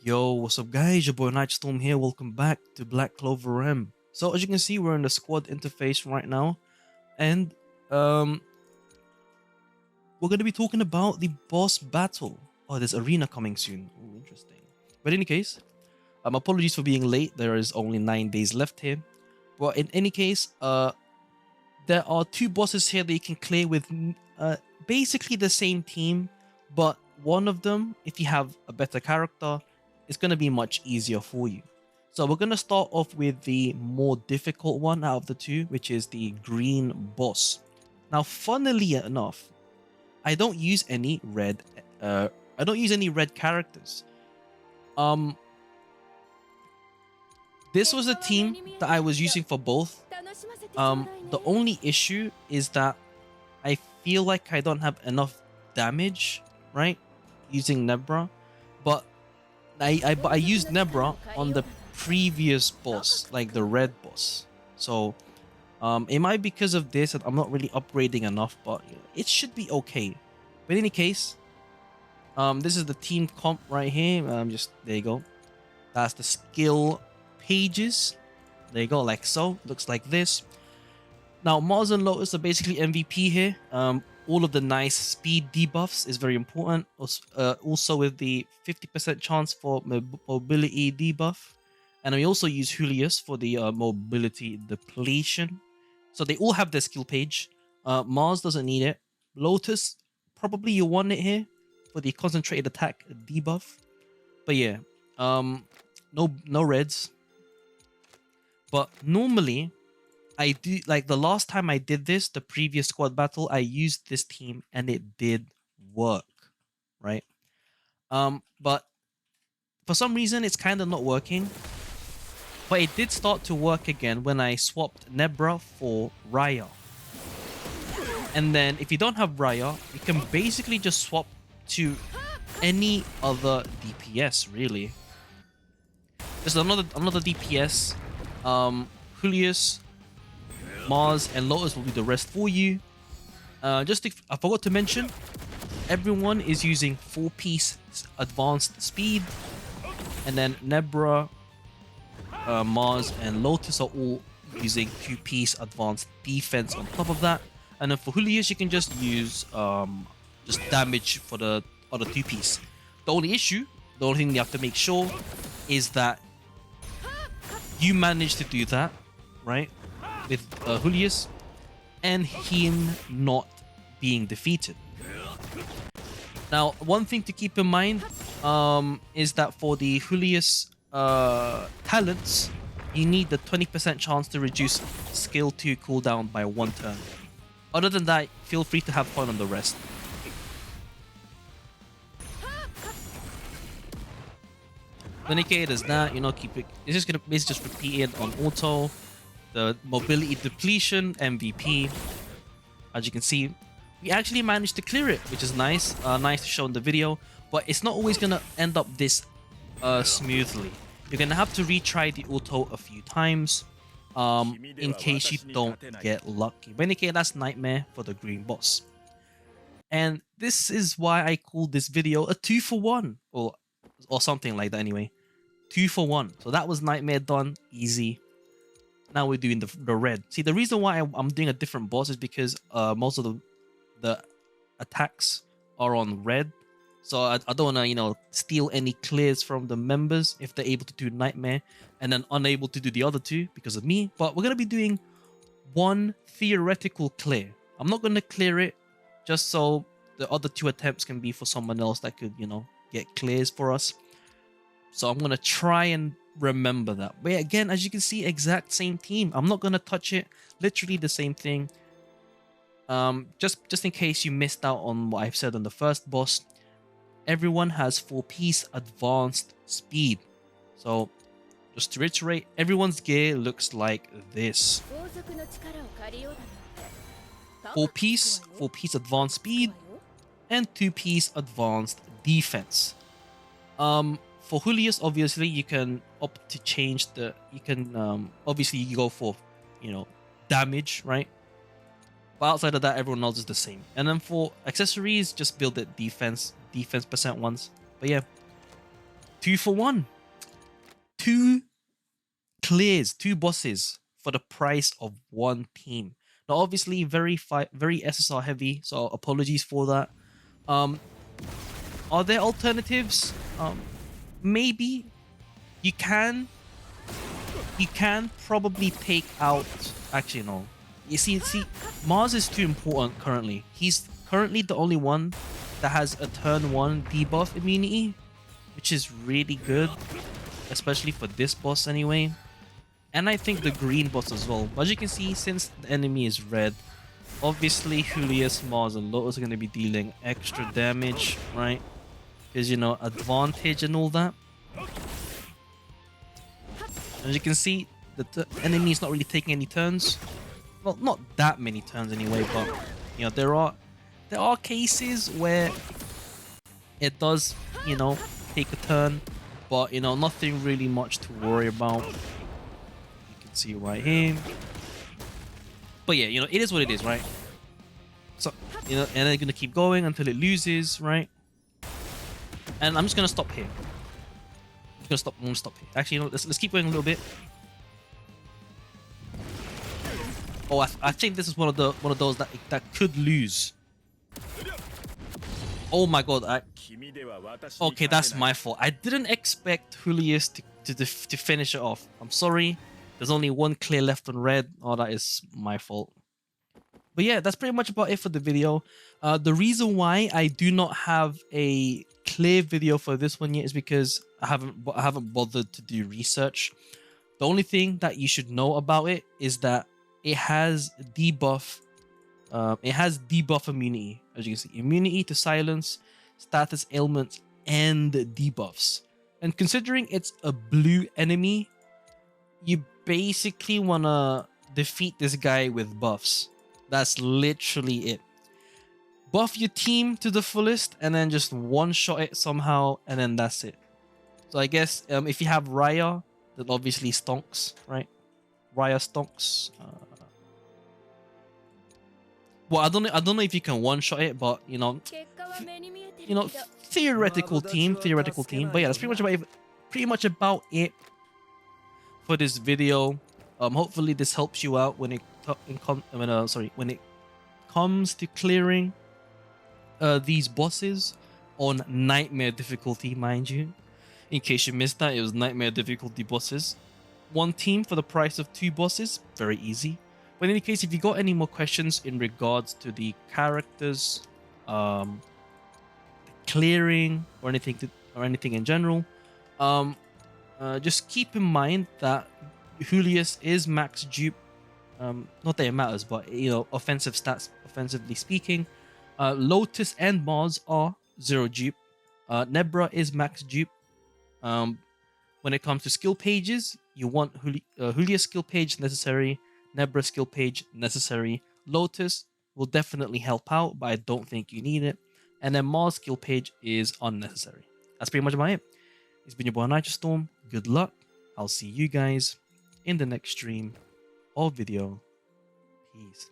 Yo, what's up guys? Your boy Nitrostorm here. Welcome back to Black Clover M. So as you can see, we're in the squad interface right now, and we're gonna be talking about the boss battle. Oh, there's arena coming soon. Oh, interesting. But in any case, apologies for being late. There is only 9 days left here. But in any case, there are two bosses here that you can clear with basically the same team, but one of them, if you have a better character, is going to be much easier for you. So we're going to start off with the more difficult one out of the two, which is the green boss. Now, funnily enough, I don't use any red characters. This was a team that I was using for both. The only issue is that I feel like I don't have enough damage, right, using Nebra, but I used Nebra on the previous boss, like the red boss. So it might be because of this that I'm not really upgrading enough, but it should be okay. But in any case, this is the team comp right here. Just there you go. That's the skill pages. There you go, like so. Looks like this. Now, Mars and Lotus are basically MVP here. All of the nice speed debuffs is very important. Also with the 50% chance for mobility debuff. And we also use Julius for the mobility depletion. So they all have their skill page. Mars doesn't need it. Lotus, probably you want it here for the concentrated attack debuff. But yeah, no reds. But normally, I do, like the last time I did this, the previous squad battle, I used this team and it did work, right? But for some reason it's kind of not working. But it did start to work again when I swapped Nebra for Raya. And then if you don't have Raya, you can basically just swap to any other DPS, really. There's another DPS. Julius, Mars, and Lotus will do the rest for you. I forgot to mention, everyone is using 4-piece advanced speed, and then Nebra, Mars, and Lotus are all using 2-piece advanced defense on top of that. And then for Julius, you can just use just damage for the other 2-piece. The only thing you have to make sure is that you manage to do that, right? With Julius and him not being defeated. Now, one thing to keep in mind is that for the Julius talents, you need the 20% chance to reduce skill 2 cooldown by 1 turn. Other than that, feel free to have fun on the rest. Then okay, there's that, keep it. It's just gonna basically just repeat it on auto. The mobility depletion MVP. As you can see, we actually managed to clear it, which is nice. Nice to show in the video, but it's not always gonna end up this smoothly. You're gonna have to retry the auto a few times in case you don't get lucky. But anyway, that's Nightmare for the green boss. And this is why I called this video a 2-for-1 or something like that anyway. 2-for-1. So that was Nightmare done, easy. Now we're doing the red. See, the reason why I'm doing a different boss is because most of the attacks are on red. So I don't want to, steal any clears from the members if they're able to do Nightmare and then unable to do the other two because of me. But we're going to be doing one theoretical clear. I'm not going to clear it just so the other 2 attempts can be for someone else that could, get clears for us. So I'm going to try and remember that. But again, as you can see, exact same team. I'm not going to touch it. Literally the same thing. Just in case you missed out on what I've said on the first boss, everyone has 4-piece advanced speed. So just to reiterate, everyone's gear looks like this. 4-piece advanced speed, and 2-piece advanced defense. For Julius, obviously, you can opt to change obviously you go for, damage, right? But outside of that, everyone else is the same. And then for accessories, just build it defense percent ones. But yeah, 2 for 1. 2 clears, 2 bosses for the price of 1 team. Now, obviously, very SSR heavy, so apologies for that. Are there alternatives? Maybe you can probably take out. Actually, no. You see, Mars is too important currently. He's currently the only one that has a turn 1 debuff immunity, which is really good, especially for this boss anyway. And I think the green boss as well. But as you can see, since the enemy is red, obviously Julius, Mars, and Lotus are going to be dealing extra damage, right? Because, you know, advantage and all that. As you can see, the enemy is not really taking any turns. Well, not that many turns anyway, but, you know, there are cases where it does, you know, take a turn, but, you know, nothing really much to worry about. You can see right here. But yeah, you know, it is what it is, right? So, you know, and they're gonna keep going until it loses, right? And I'm just gonna stop here. I'm gonna stop here. Actually, you know, let's keep going a little bit. Oh, I think this is one of those that could lose. Oh my god! Okay, that's my fault. I didn't expect Julius to finish it off. I'm sorry. There's only 1 clear left on red. Oh, that is my fault. But yeah, that's pretty much about it for the video. The reason why I do not have a clear video for this one yet is because I haven't bothered to do research. The only thing that you should know about it is that it has debuff. It has debuff immunity, as you can see, immunity to silence, status ailments, and debuffs. And considering it's a blue enemy, you basically wanna defeat this guy with buffs. That's literally it. Buff your team to the fullest and then just one-shot it somehow, and then that's it. So I guess if you have Raya, then obviously stonks, right? Raya stonks. Well, I don't know if you can one-shot it, but you know, theoretical team. But yeah, that's pretty much about it for this video. Hopefully this helps you out when it comes to clearing these bosses on nightmare difficulty, mind you. In case you missed that, it was nightmare difficulty bosses. 1 team for the price of 2 bosses, very easy. But in any case, if you got any more questions in regards to the characters, clearing, or anything in general, just keep in mind that Julius is max dupe. Not that it matters, but you know, offensive stats, offensively speaking. Lotus and Mars are 0 dupe. Nebra is max dupe. When it comes to skill pages, you want Julius skill page necessary, Nebra skill page necessary. Lotus will definitely help out, but I don't think you need it. And then Mars skill page is unnecessary. That's pretty much about it. It's been your boy Nitrostorm. Good luck. I'll see you guys in the next stream or video. Peace.